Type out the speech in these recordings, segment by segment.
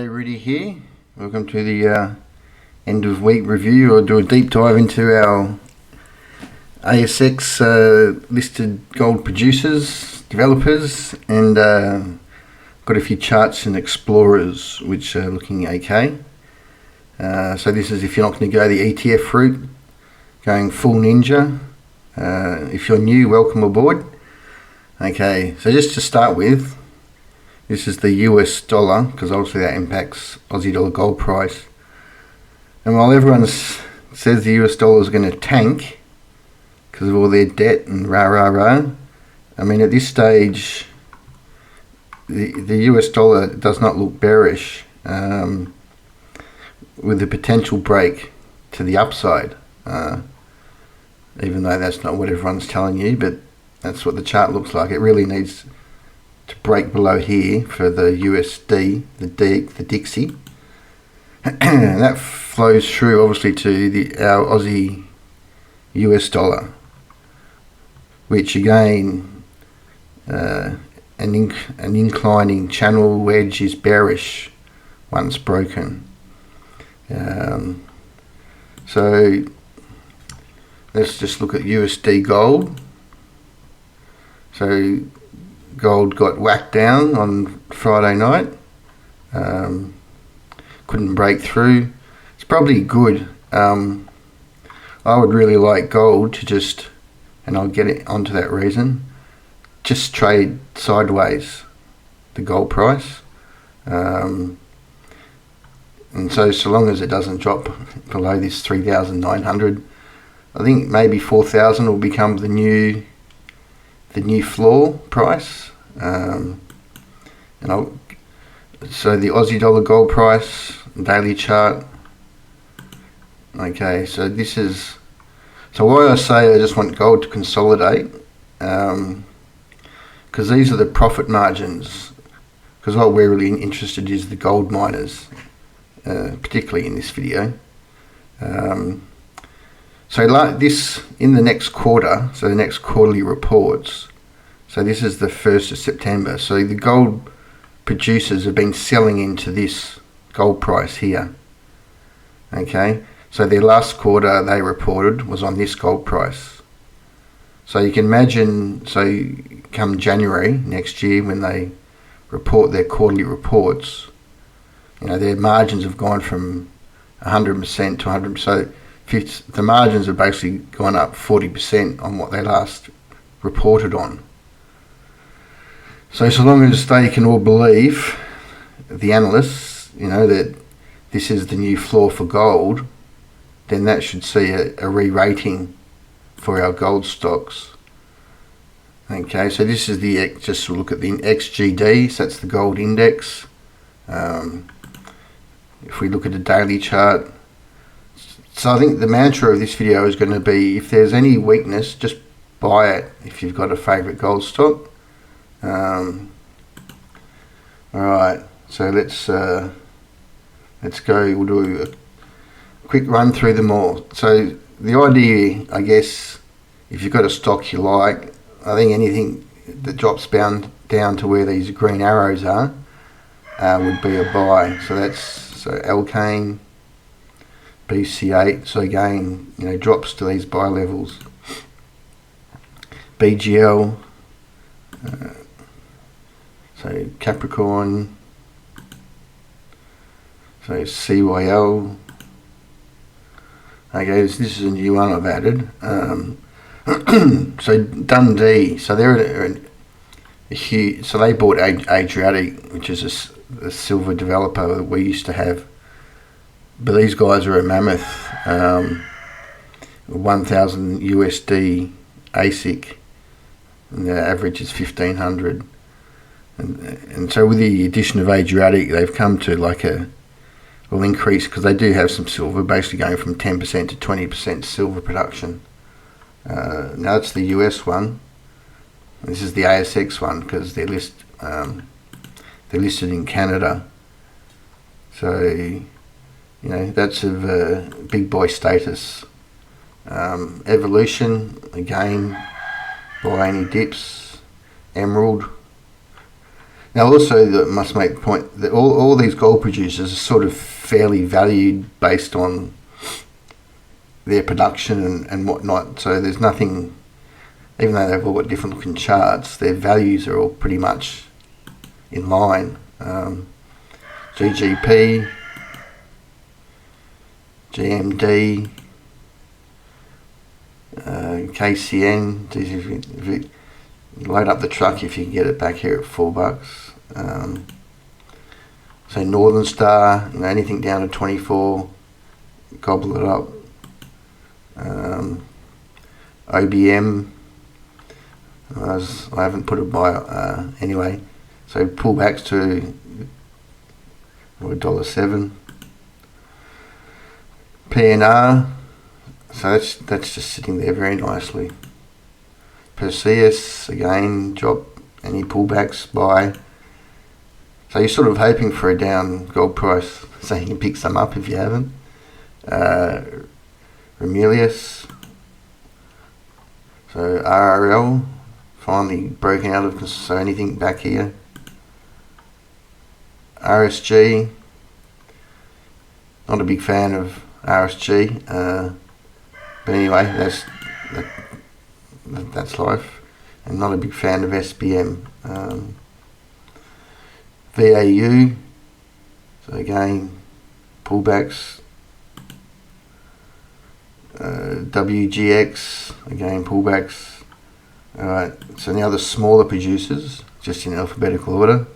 Hey, Rudy here. Welcome to the end of week review. I'll do a deep dive into our ASX listed gold producers, developers, and got a few charts and explorers which are looking okay. So this is if you're not going to go the ETF route, going full ninja. If you're new, welcome aboard. Okay, so just to start with, this is the US dollar, because obviously that impacts Aussie dollar gold price. And while everyone says the US dollar is going to tank because of all their debt and rah, I mean, at this stage, the US dollar does not look bearish, with the potential break to the upside, even though that's not what everyone's telling you, but that's what the chart looks like. It really needs to break below here for the USD, the Dixie, and that flows through obviously to our Aussie US dollar, which again, an inclining channel wedge is bearish once broken. So let's just look at USD gold. So gold got whacked down on Friday night, couldn't break through. It's probably good. I would really like gold to just, and I'll get it onto that reason, just trade sideways the gold price, and so long as it doesn't drop below this 3,900, I think maybe 4,000 will become the new floor price. So the Aussie dollar gold price daily chart. Okay, so this is, so why I say I just want gold to consolidate, because these are the profit margins, because what we're really interested is the gold miners, particularly in this video. So like this, in the next quarter, so the next quarterly reports, so this is the 1st of September, so the gold producers have been selling into this gold price here. Okay, so their last quarter they reported was on this gold price. So you can imagine, so come January next year when they report their quarterly reports, you know, their margins have gone from 100% to 100%. So the margins have basically gone up 40% on what they last reported on. So long as they can all believe, the analysts, you know, that this is the new floor for gold, then that should see a re-rating for our gold stocks. Okay, so this is the, just look at the XGD, so that's the gold index. If we look at the daily chart, so I think the mantra of this video is going to be, if there's any weakness, just buy it if you've got a favourite gold stock. Alright, so let's go, we'll do a quick run through them all. So the idea, I guess, if you've got a stock you like, I think anything that drops down to where these green arrows are would be a buy. So that's Alkane, BC8, so again, you know, drops to these buy levels. BGL, so Capricorn, so CYL. Okay, this is a new one I've added. So Dundee, so they're a huge, so they bought Adriatic, which is a silver developer that we used to have. But these guys are a mammoth, 1,000 USD ASIC, and the average is 1,500. And so with the addition of Adriatic, they've come to like a little increase, because they do have some silver, basically going from 10% to 20% silver production. Now it's the US one. This is the ASX one, because they're listed in Canada. So, you know, that's of big boy status. Evolution, again, buy any dips. Emerald, Now, also, that must make the point that all these gold producers are sort of fairly valued based on their production and whatnot. So there's nothing, even though they've all got different looking charts, their values are all pretty much in line. GGP, GMD, KCN. If you load up the truck, if you can get it back here at $4. So Northern Star, anything down to 24, gobble it up. OBM, I haven't put it by anyway. So pullbacks to $1.07. PNR, so that's just sitting there very nicely. Perseus, again, drop any pullbacks by. So you're sort of hoping for a down gold price so you can pick some up if you haven't. Remelius, so RRL, finally broken out of, so anything back here. RSG, not a big fan of RSG, but anyway, that's life. And not a big fan of SBM. VAU, so again, pullbacks. WGX, again, pullbacks. Alright, so now the smaller producers, just in alphabetical order.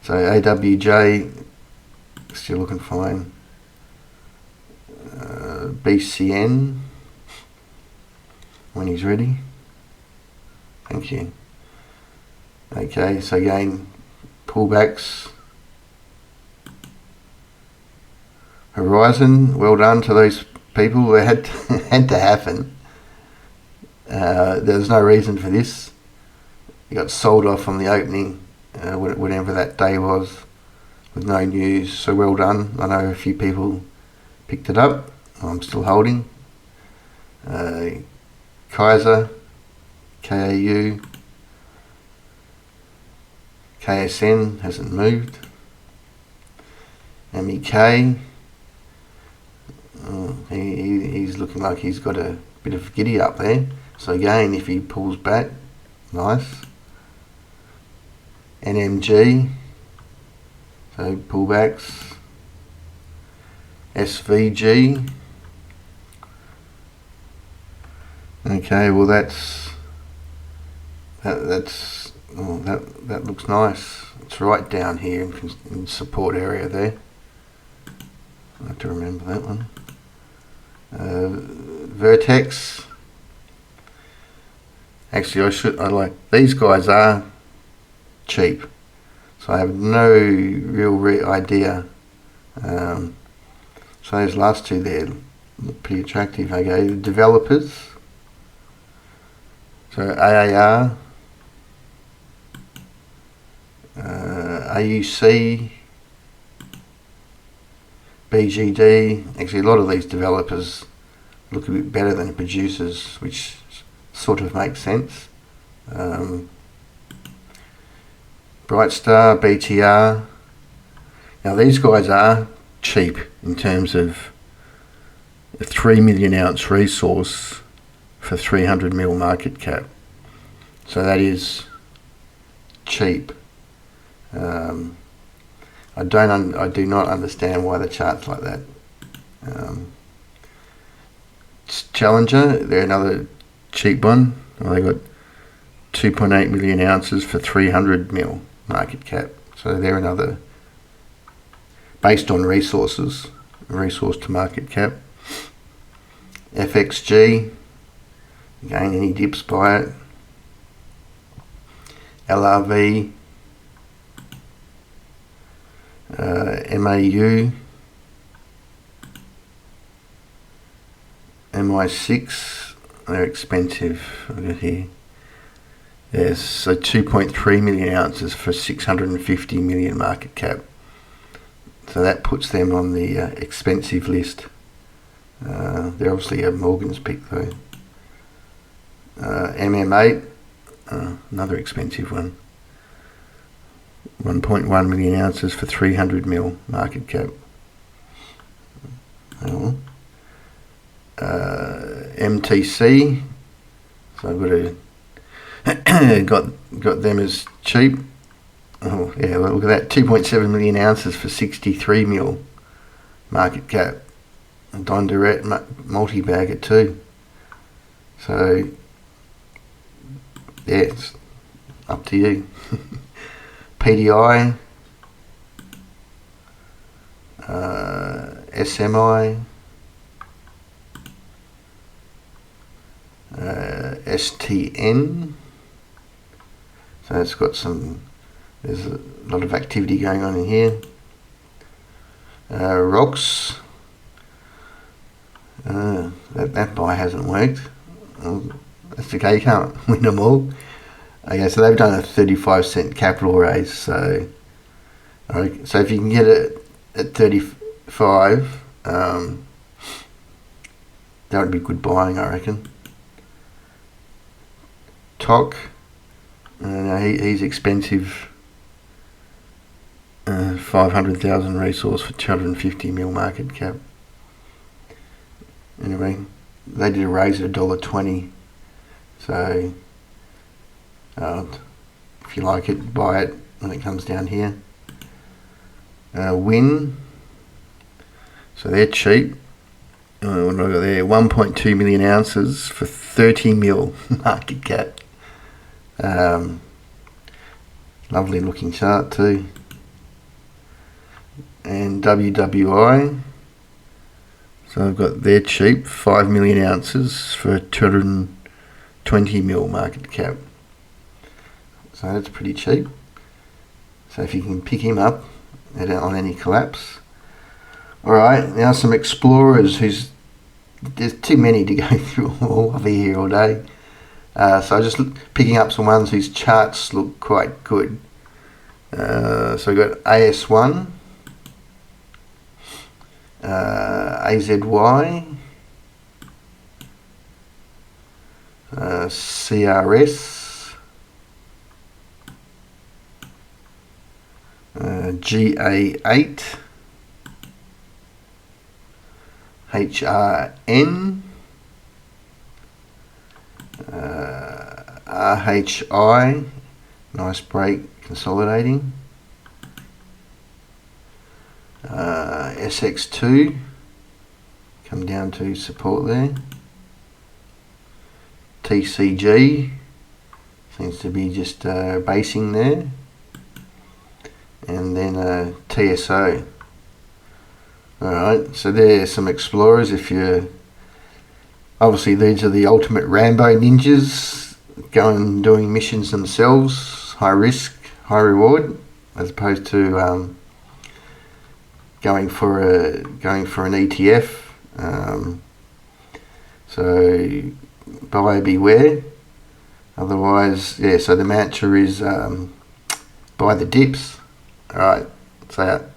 So AWJ, still looking fine. BCN, when he's ready. Thank you. Okay, so again, pullbacks. Horizon, well done to those people. It had to happen. There's no reason for this. It got sold off on the opening, whatever that day was, with no news. So well done. I know a few people picked it up. I'm still holding. Kaiser, KAU, KSN hasn't moved. MEK, he's looking like he's got a bit of giddy up there. So again, if he pulls back, nice. NMG, so pullbacks. SVG, okay, well that looks nice. It's right down here in support area there. I have to remember that one. Vertex. Actually, I like these guys are cheap, so I have no real idea. So those last two there look pretty attractive. Okay, developers. So AAR, AUC, BGD. Actually, a lot of these developers look a bit better than producers, which sort of makes sense. Brightstar, BTR. Now these guys are cheap in terms of a 3 million ounce resource for 300 mil market cap. So that is cheap. I do not understand why the chart's like that. Challenger, they're another cheap one. Well, they got 2.8 million ounces for 300 mil market cap. So they're another, based on resource to market cap. FXG, again, any dips by it. LRV, MAU, MI6, they're expensive. Look at here. Yes, so 2.3 million ounces for 650 million market cap. So that puts them on the expensive list. They're obviously a Morgan's pick though. MM8, another expensive one. 1.1 million ounces for 300 mil market cap. MTC, so I've got them as cheap. Oh yeah, look at that, 2.7 million ounces for 63 mil market cap. Don Direct multi-bagger too. So yeah, it's up to you. PDI, SMI, STN. So it's got there's a lot of activity going on in here. ROX, that buy hasn't worked. That's okay, you can't win them all. Okay, so they've done a 35-cent capital raise. So if you can get it at 35, that would be good buying, I reckon. TOC, he's expensive. 500,000 resource for 250 mil market cap. Anyway, they did a raise at $1.20. So if you like it, buy it when it comes down here. Win, so they're cheap. What have I got there? 1.2 million ounces for 30 mil market cap. Lovely looking chart too. And WWI, so I've got their cheap, 5 million ounces for 220 mil market cap. So that's pretty cheap. So if you can pick him up on any collapse. Alright, now some explorers there's too many to go through all over here all day. So I'm just picking up some ones whose charts look quite good. So we've got AS1, AZY, CRS, GA8, HRN, RHI, nice break, consolidating. SX2, come down to support there. TCG, seems to be just basing there. And then TSO. Alright, so there's some explorers. If you're obviously, these are the ultimate Rambo ninjas, going and doing missions themselves, high risk, high reward, as opposed to going for an ETF. So buyer beware. Otherwise, yeah. So the mantra is buy the dips. All right, so